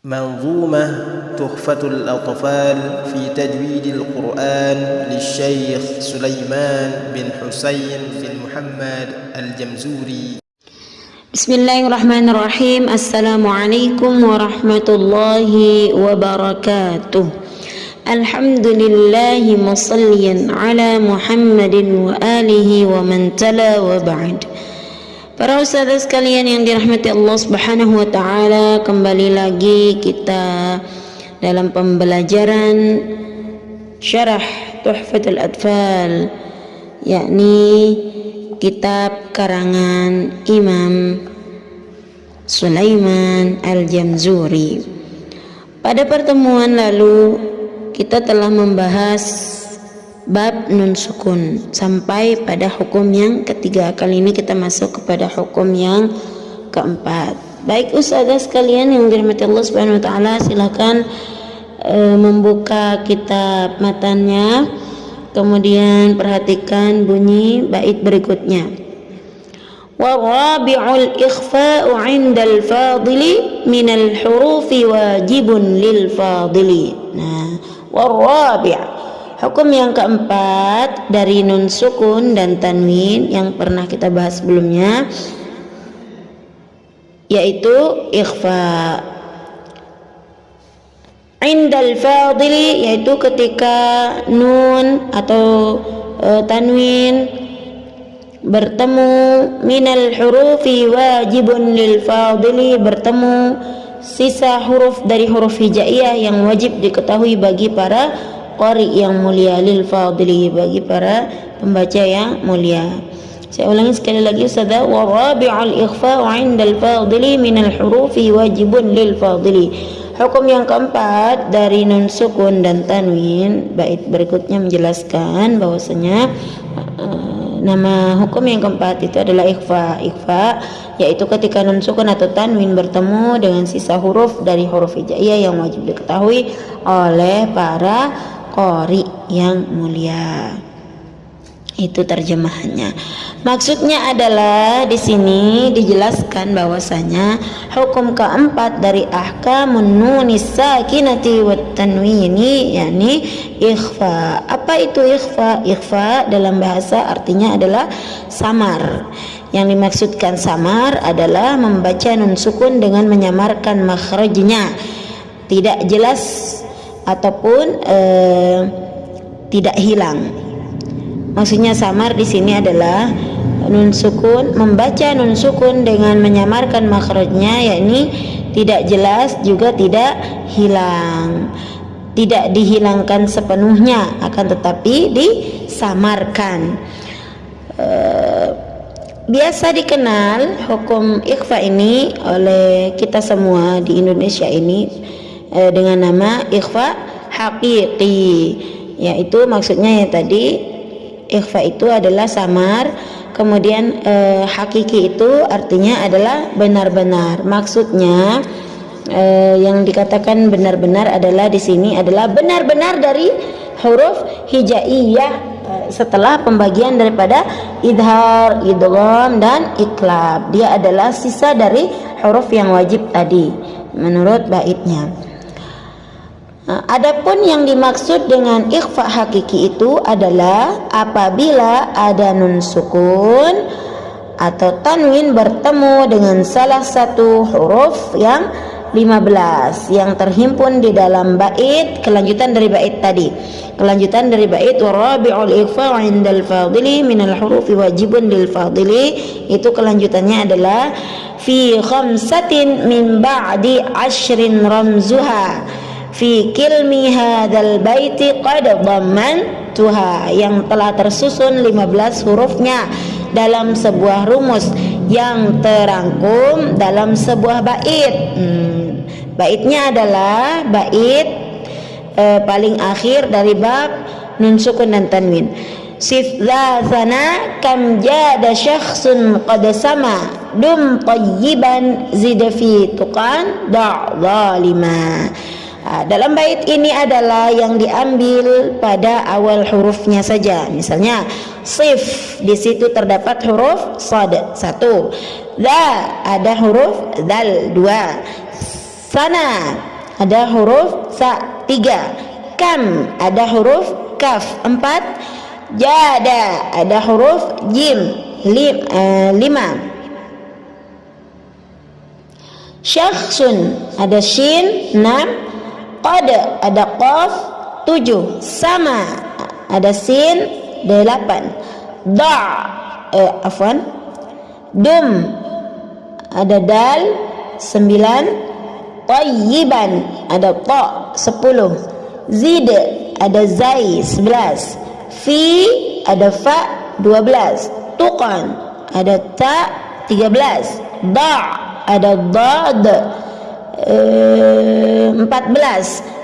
منظومة تحفة الأطفال في تجويد القرآن للشيخ سليمان بن حسين بن محمد الجمزوري. بسم الله الرحمن الرحيم. السلام عليكم ورحمة الله وبركاته. الحمد لله مصليا على محمد وآله ومن تلا وبعد. Para ustazah sekalian yang dirahmati Allah Subhanahu wa taala, kembali lagi kita dalam pembelajaran Syarah Tuhfatul Atfal, yakni kitab karangan Imam Sulaiman Al-Jamzuri. Pada pertemuan lalu kita telah membahas bab nun sukun sampai pada hukum yang ketiga. Kali ini kita masuk kepada hukum yang keempat. Baik ustazah sekalian yang dirahmati Allah Subhanahu wa taala, silakan membuka kitab matanya, kemudian perhatikan bunyi bait berikutnya. Warabi'ul ikhfa'u 'indal fadili minal hurufi wajibun lil fadili. Nah, warabi', hukum yang keempat dari nun sukun dan tanwin yang pernah kita bahas sebelumnya, yaitu ikhfa. Indal fadili, yaitu ketika nun atau tanwin bertemu minal hurufi wajibun lil fadili, bertemu sisa huruf dari huruf hijaiyah yang wajib diketahui bagi para qari yang mulia, lil fadili, bagi para pembaca yang mulia. Saya ulangi sekali lagi ustazah. Wa rabi'ul ikhfa'u 'indal fadili minal hurufi wajibun lil fadili. Hukum yang keempat dari nun sukun dan tanwin, bait berikutnya menjelaskan bahwasanya nama hukum yang keempat itu adalah ikhfa. Ikhfa yaitu ketika nun sukun atau tanwin bertemu dengan sisa huruf dari huruf hijaiyah yang wajib diketahui oleh para qari yang mulia. Itu terjemahannya. Maksudnya adalah di sini dijelaskan bahwasanya hukum keempat dari ahkamun nunis sakinati wat tanwini, yakni ikhfa. Apa itu ikhfa? Ikhfa dalam bahasa artinya adalah samar. Yang dimaksudkan samar adalah membaca nun sukun dengan menyamarkan makhrajnya, tidak jelas ataupun tidak hilang. Maksudnya samar di sini adalah nun sukun, membaca nun sukun dengan menyamarkan makhrajnya, yakni tidak jelas juga tidak hilang, tidak dihilangkan sepenuhnya, akan tetapi disamarkan. Biasa dikenal hukum ikhfa ini oleh kita semua di Indonesia ini dengan nama ikhfa haqiqi, yaitu maksudnya ya tadi ikhfa itu adalah samar, kemudian hakiki itu artinya adalah benar-benar. Maksudnya yang dikatakan benar-benar adalah di sini adalah benar-benar dari huruf hijaiyah setelah pembagian daripada idhar, idgham dan iqlab. Dia adalah sisa dari huruf yang wajib tadi menurut baitnya. Adapun yang dimaksud dengan ikhfa hakiki itu adalah apabila ada nun sukun atau tanwin bertemu dengan salah satu huruf yang 15 yang terhimpun di dalam bait, kelanjutan dari bait tadi. Kelanjutan dari bait warabi'ul ikhfa 'indal fadili minal hurufi wajibun lil fadili, itu kelanjutannya adalah fi khamsatin min ba'di 'ashrin ramzuha fi kilmi hadzal baiti qad dhammantuha, yang telah tersusun 15 hurufnya dalam sebuah rumus yang terangkum dalam sebuah bait. Baitnya adalah bait paling akhir dari bab nun sukun dan tanwin. Sif dzana kam jada syakhsun qad sama dum tayyiban zid fi tuqan da' zalima. Dalam bait ini adalah yang diambil pada awal hurufnya saja. Misalnya sif, di situ terdapat huruf sad 1, za ada huruf dal 2, Sana ada huruf sa 3. Kam ada huruf kaf 4. Jada ada huruf jim 5. Syakhsun ada shin 6. Qad ada qaf 7. Sama ada sin 8. Dum ada dal 9. Tayyiban ada ta 10. Zid ada zai 11. Fi ada fa 12. Tuqan ada ta 13. Da ada dad 14.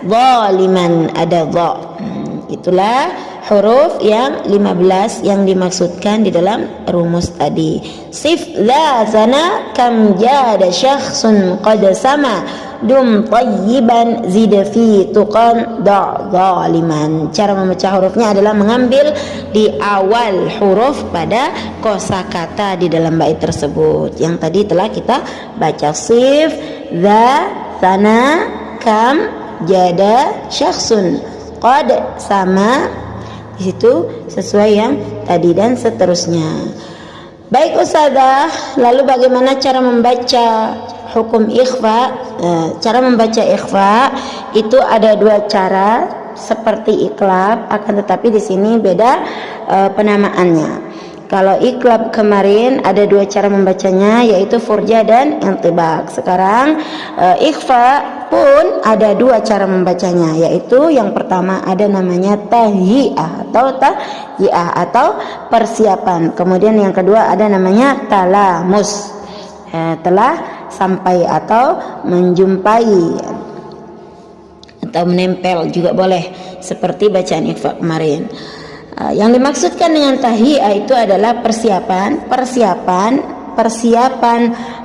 Zaliman ada dha. Itulah huruf yang 15 yang dimaksudkan di dalam rumus tadi. Sif la sana kam jada syakhsun qad sama dum tayyiban zid fi tuqan da zaliman. Cara membaca hurufnya adalah mengambil di awal huruf pada kosakata di dalam bait tersebut yang tadi telah kita baca. Sif za sana kam jada syakhsun qad sama, di situ sesuai yang tadi dan seterusnya. Baik Ustazah, lalu bagaimana cara membaca hukum ikhfa? Cara membaca ikhfa itu ada 2 cara seperti iklab, akan tetapi di sini beda penamaannya. Kalau iklab kemarin ada 2 cara membacanya, yaitu furja dan intibak. Sekarang ikhfa pun ada 2 cara membacanya, yaitu yang pertama ada namanya tahiyah atau persiapan. Kemudian yang kedua ada namanya talamus, telah sampai atau menjumpai atau menempel juga boleh, seperti bacaan ikhfa kemarin. Yang dimaksudkan dengan tahiyah itu adalah persiapan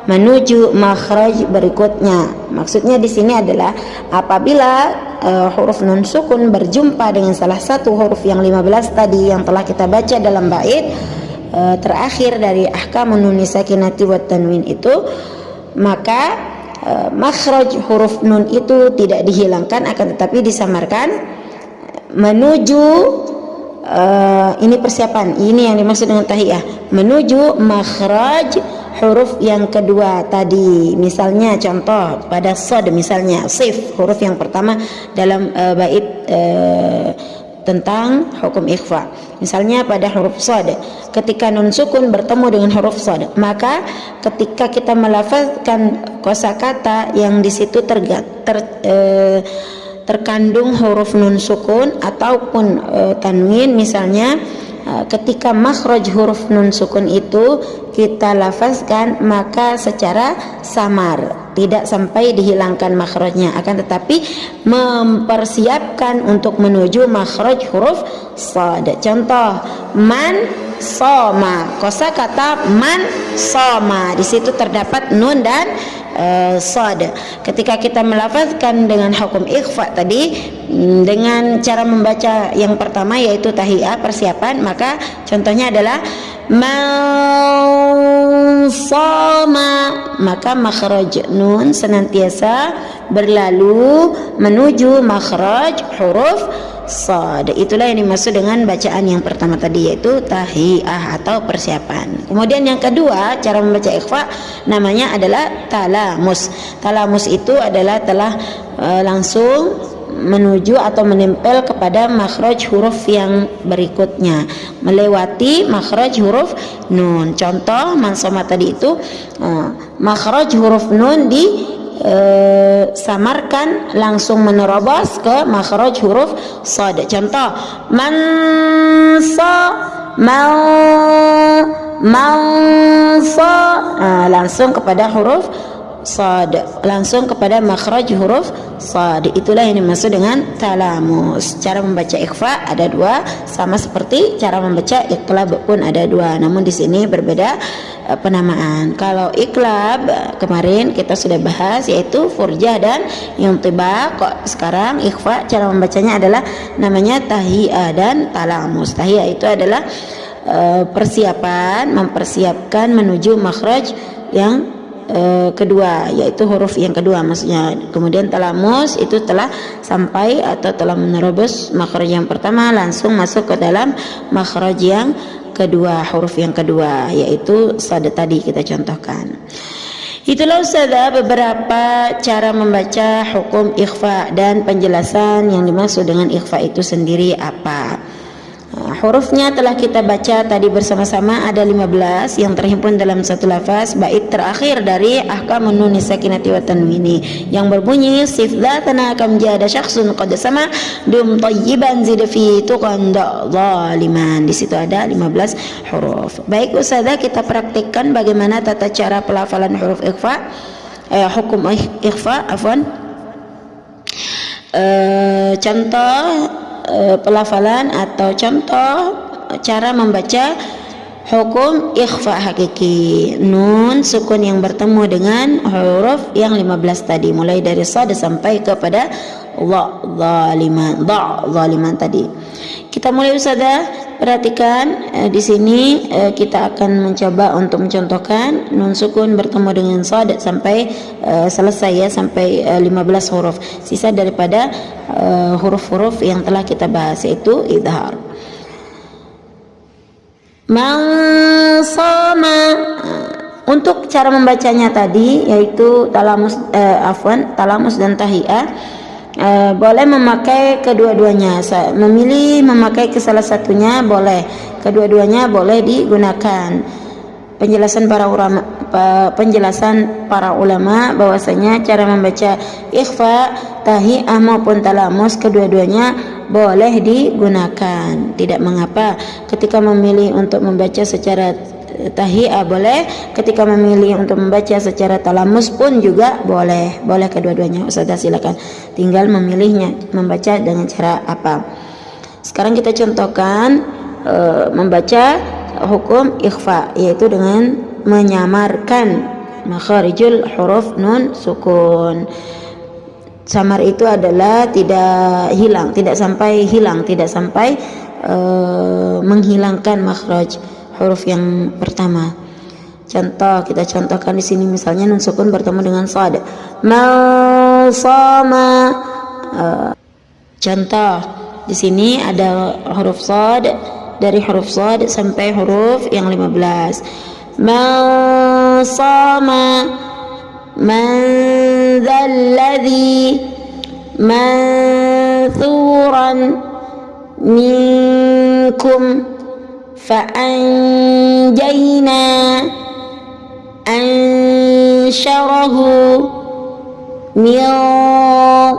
menuju makhraj berikutnya. Maksudnya di sini adalah apabila huruf nun sukun berjumpa dengan salah satu huruf yang 15 tadi yang telah kita baca dalam bait terakhir dari ahkamun nun sakinati wat tanwin itu, maka makhraj huruf nun itu tidak dihilangkan, akan tetapi disamarkan menuju ini persiapan, ini yang dimaksud dengan tahiyah, menuju makhraj huruf yang kedua tadi. Misalnya contoh pada shad, misalnya sif, huruf yang pertama dalam bait tentang hukum ikhfa. Misalnya pada huruf shad, ketika nun sukun bertemu dengan huruf shad, maka ketika kita melafazkan kosakata yang di situ terkandung huruf nun sukun ataupun tanwin, misalnya ketika makhraj huruf nun sukun itu kita lafazkan, maka secara samar, tidak sampai dihilangkan makhrajnya, akan tetapi mempersiapkan untuk menuju makhraj huruf shad. Contoh man soma, kosakata man soma, di situ terdapat nun dan shad. Ketika kita melafazkan dengan hukum ikhfa tadi dengan cara membaca yang pertama yaitu tahiyah, persiapan, maka contohnya adalah man shoma, maka makhraj nun senantiasa berlalu menuju makhraj huruf shad. Itulah yang dimaksud dengan bacaan yang pertama tadi, yaitu tahiyah atau persiapan. Kemudian yang kedua cara membaca ikhfa namanya adalah talamus. Talamus itu adalah telah langsung menuju atau menempel kepada makhraj huruf yang berikutnya, melewati makhraj huruf nun. Contoh mansoma tadi itu makhraj huruf nun samarkan langsung menerobos ke makhraj huruf shad. Contoh langsung kepada huruf shad, langsung kepada makhraj huruf shad. Itulah yang dimaksud dengan talamus. Cara membaca ikhfa ada 2, sama seperti cara membaca iklab pun ada 2, namun di sini berbeda penamaan. Kalau iklab kemarin kita sudah bahas, yaitu furjah dan intibak. Kok sekarang ikhfa cara membacanya adalah namanya tahiyah dan talamus. Tahiyah itu adalah persiapan, mempersiapkan menuju makhraj yang kedua, yaitu huruf yang kedua maksudnya. Kemudian talamus itu telah sampai atau telah menerobos makhraj yang pertama, langsung masuk ke dalam makhraj yang kedua, huruf yang kedua, yaitu sad tadi kita contohkan. Itulah Ustazah beberapa cara membaca hukum ikhfa dan penjelasan yang dimaksud dengan ikhfa itu sendiri apa. Hurufnya telah kita baca tadi bersama-sama, ada 15 yang terhimpun dalam satu lafaz bait terakhir dari ahkamun nun sakinati wa tanwini yang berbunyi sif dzatana kam jada syakhsun qad sama dum tayyiban zid fi tuqan zaliman. Di situ ada 15 huruf. Baik Ustazah, kita praktikkan bagaimana tata cara pelafalan huruf ikhfa, hukum ikhfa contoh pelafalan atau contoh cara membaca hukum ikhfa hakiki. Nun sukun yang bertemu dengan huruf yang 15 tadi, mulai dari sad sampai kepada zaliman tadi. Kita mulai Ustazah. Perhatikan di sini kita akan mencoba untuk mencontohkan nun sukun bertemu dengan sad sampai selesai ya, sampai 15 huruf. Sisa daripada huruf-huruf yang telah kita bahas yaitu idhar. Man sama. Untuk cara membacanya tadi yaitu talamus dan tahiyah. Boleh memakai kedua-duanya, memilih memakai ke salah satunya boleh, kedua-duanya boleh digunakan. Penjelasan para ulama bahwasanya cara membaca ikhfa, tahiyah maupun talamus kedua-duanya boleh digunakan. Tidak mengapa ketika memilih untuk membaca secara tahiyah boleh, ketika memilih untuk membaca secara talamus pun juga boleh kedua-duanya. Ustazah silakan tinggal memilihnya membaca dengan cara apa. Sekarang kita contohkan membaca hukum ikhfa, yaitu dengan menyamarkan makharijul huruf nun sukun. Samar itu adalah tidak sampai menghilangkan makhraj huruf yang pertama. Kita contohkan di sini misalnya nun sukun bertemu dengan sad. Man sama. Contoh di sini ada huruf sad, dari huruf sad sampai huruf yang 15. Man sama man dzalladzi manthuran minkum فأنجينا أنشره من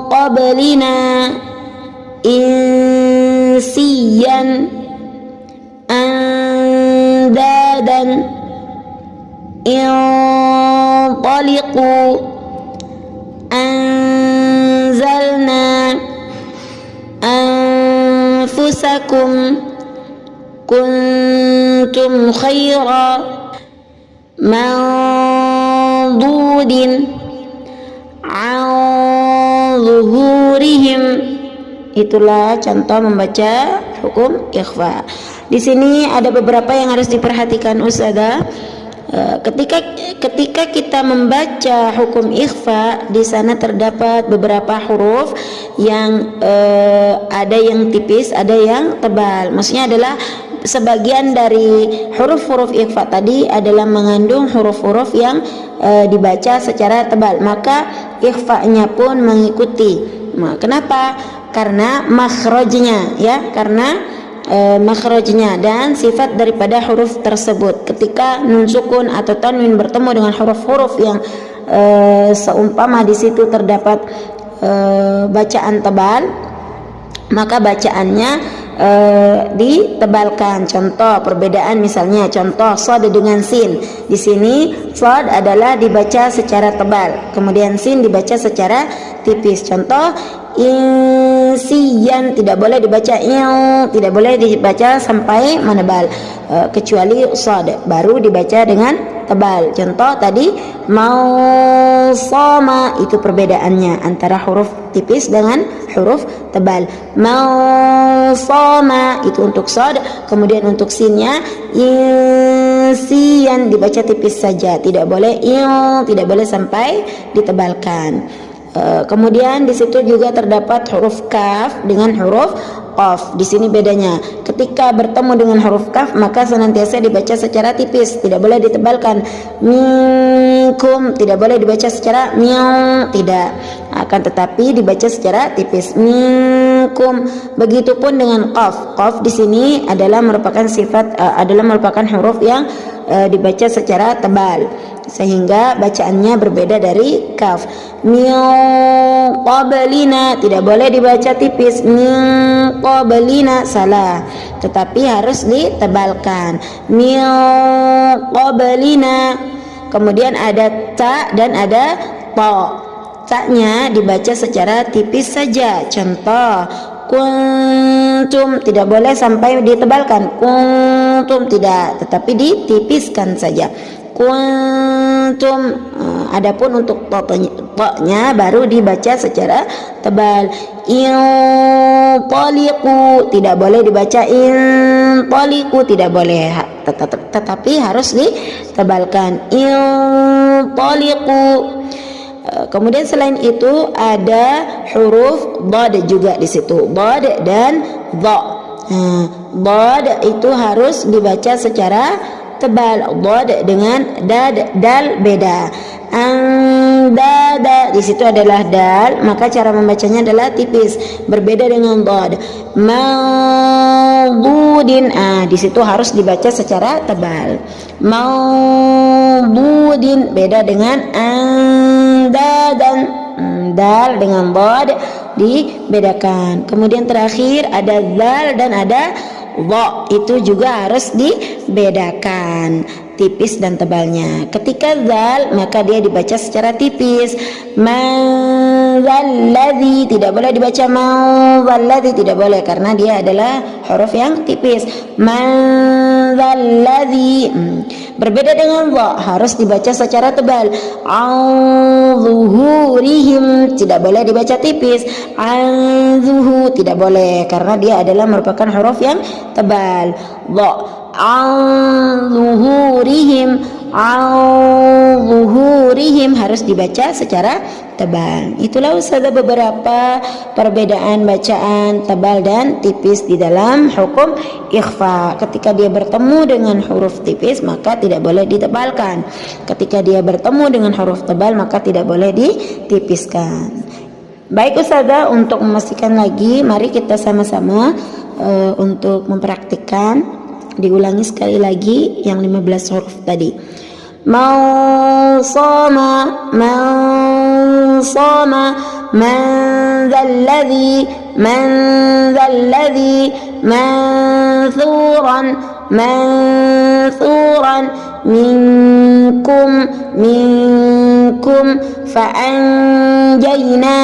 قبلنا إنسيا أندادا انطلقوا أنزلنا أنفسكم kuntum khaira mandudin an zuhurihim. Itulah contoh membaca hukum ikhfa. Di sini ada beberapa yang harus diperhatikan Ustazah. Ketika kita membaca hukum ikhfa, di sana terdapat beberapa huruf yang ada yang tipis, ada yang tebal. Maksudnya adalah sebagian dari huruf-huruf ikhfa tadi adalah mengandung huruf-huruf yang dibaca secara tebal, maka ikhfa-nya pun mengikuti. Kenapa? Karena makhrajnya ya, makhrajnya dan sifat daripada huruf tersebut. Ketika nun sukun atau tanwin bertemu dengan huruf-huruf yang seumpama di situ terdapat bacaan tebal, maka bacaannya ditebalkan. Contoh perbedaan misalnya contoh shad dengan sin. Di sini shad adalah dibaca secara tebal, kemudian sin dibaca secara tipis. Contoh insiyan tidak boleh dibaca tidak boleh dibaca sampai menebal, kecuali shad baru dibaca dengan tebal. Contoh tadi mau sama, itu perbedaannya antara huruf tipis dengan huruf tebal. Mausoma itu untuk shad, kemudian untuk sinnya insian dibaca tipis saja, tidak boleh tidak boleh sampai ditebalkan. Kemudian di situ juga terdapat huruf kaf dengan huruf qaf. Di sini bedanya. Ketika bertemu dengan huruf kaf maka senantiasa dibaca secara tipis, tidak boleh ditebalkan. Minkum tidak boleh dibaca secara tidak. Akan tetapi dibaca secara tipis. Minkum. Begitupun dengan qaf. Qaf di sini adalah merupakan merupakan huruf yang dibaca secara tebal, sehingga bacaannya berbeda dari kaf. Min qablina tidak boleh dibaca tipis. Min qablina salah, tetapi harus ditebalkan. Min qablina. Kemudian ada ta dan ada ta. Ta-nya dibaca secara tipis saja. Contoh, kuntum tidak boleh sampai ditebalkan. Kuntum tidak, tetapi ditipiskan saja. Kuntum. Adapun untuk ta-nya baru dibaca secara tebal. Intaliqu tidak boleh dibaca intaliqu, tidak boleh, tetapi harus ditebalkan. Intaliqu. Kemudian selain itu ada huruf dhad juga di situ, dhad dan dha. Dhad itu harus dibaca secara tebal, dhad dengan dal beda. Andada di situ adalah dal, maka cara membacanya adalah tipis, berbeda dengan dhad. Maududin, di situ harus dibaca secara tebal. Maududin beda dengan dan dal dengan dhad dibedakan. Kemudian terakhir ada zal dan ada dha, itu juga harus dibedakan tipis dan tebalnya. Ketika zal maka dia dibaca secara tipis. Madzalladzi tidak boleh dibaca madzalladzi, tidak boleh karena dia adalah huruf yang tipis. Madzalladzi berbeda dengan dha, harus dibaca secara tebal. Zuhurihim tidak boleh dibaca tipis. Zuhu tidak boleh karena dia adalah merupakan huruf yang tebal. Dha. Zuhurihim harus dibaca secara tebal. Itulah ustazah beberapa perbedaan bacaan tebal dan tipis di dalam hukum ikhfa. Ketika dia bertemu dengan huruf tipis maka tidak boleh ditebalkan. Ketika dia bertemu dengan huruf tebal maka tidak boleh ditipiskan. Baik ustazah, untuk memastikan lagi mari kita sama-sama untuk mempraktikkan. Diulangi sekali lagi yang 15 huruf tadi. Man sama man dzalladzi manthuran minkum fa'anjayna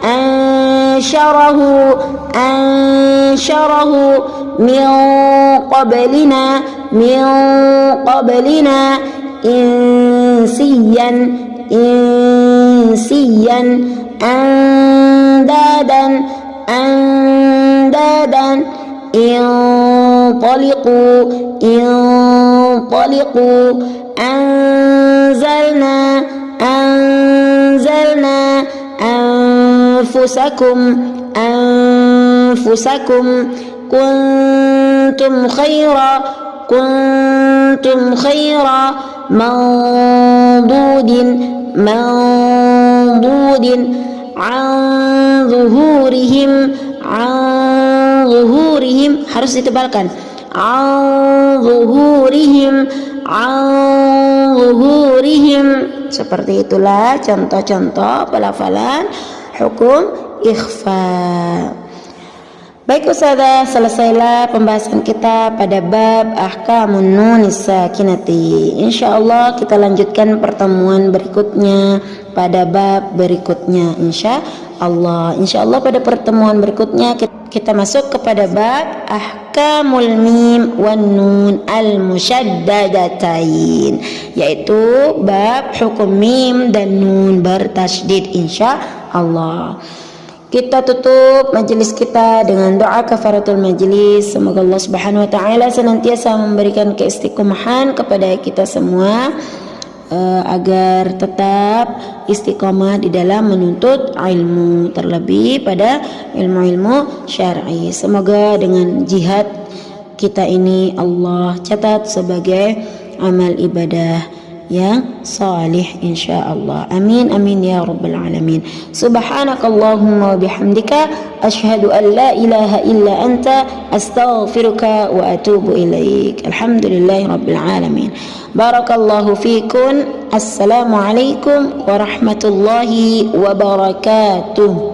ansyarahu min qablina insiyan andadan intaliqu anzalna anfusakum kuntum khaira mawdudin an zuhurihim harus ditebalkan. An zuhurihim seperti itulah contoh-contoh pelafalan hukum ikhfa. Baik ustazah, selesailah pembahasan kita pada bab ahkamun nunis sakinati. Insyaallah kita lanjutkan pertemuan berikutnya pada bab berikutnya insyaallah. Insyaallah pada pertemuan berikutnya kita kita masuk kepada bab ahkamul mim wan nun al musyaddadatain, yaitu bab hukum mim dan nun bertasydid insyaallah. Kita tutup majelis kita dengan doa kafaratul majelis. Semoga Allah Subhanahu wa taala senantiasa memberikan keistiqomahan kepada kita semua, agar tetap istiqomah di dalam menuntut ilmu, terlebih pada ilmu-ilmu syar'i. Semoga dengan jihad kita ini Allah catat sebagai amal ibadah yang salih insyaallah. Amin amin ya rabbal alamin. Subhanakallahumma wa bihamdika asyhadu an la ilaha illa anta astaghfiruka wa atubu ilaik. Alhamdulillahi rabbil alamin. Barakallahu fikum. Assalamualaikum warahmatullahi wabarakatuh.